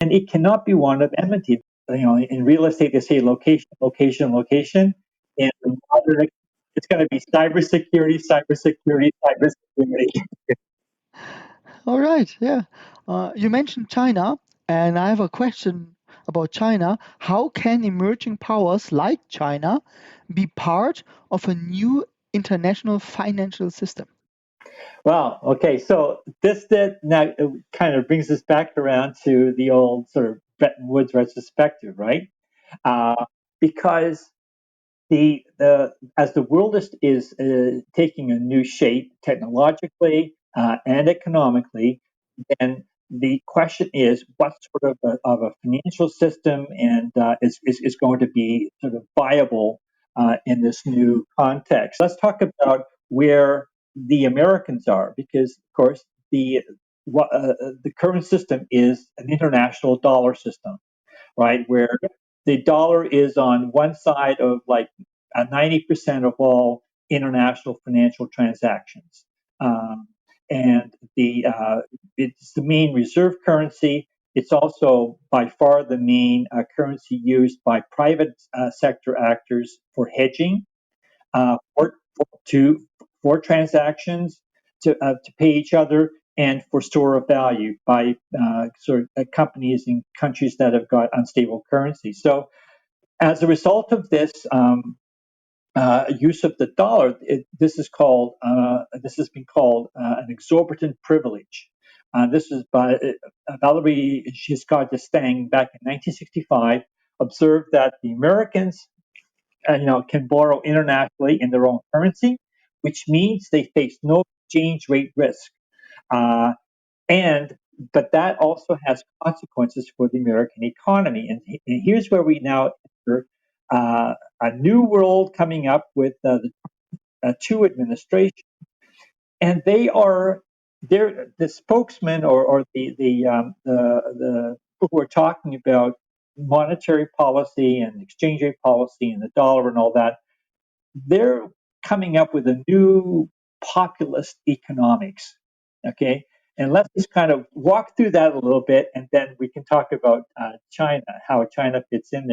and it cannot be one of enmity. In real estate, they say location, location, location. And in modern, it's going to be cybersecurity, cybersecurity, cybersecurity. All right, yeah. You mentioned China, and I have a question about China. How can emerging powers like China be part of a new international financial system? Wow. Okay. So now kind of brings us back around to the old sort of Bretton Woods retrospective, right? Uh, because the as the world is taking a new shape technologically and economically, then the question is what sort of a financial system and is going to be sort of viable in this new context. Let's talk about where the Americans are, because of course the current system is an international dollar system, right? Where the dollar is on one side of like 90% of all international financial transactions. Um, and it's the main reserve currency. It's also by far the main currency used by private sector actors for hedging, uh, for, to for transactions to pay each other, and for store of value by companies in countries that have got unstable currency. So as a result of this use of the dollar, this has been called an exorbitant privilege. This is by Valerie Giscard d'Estaing back in 1965. Observed that the Americans can borrow internationally in their own currency, which means they face no exchange rate risk. Uh, and but that also has consequences for the American economy. And here's where we now enter a new world coming up with the two administrations, and they're the spokesman or the people who are talking about monetary policy and exchange rate policy and the dollar and all that. They're coming up with a new populist economics. Okay. And let's just kind of walk through that a little bit, and then we can talk about China, how China fits in there.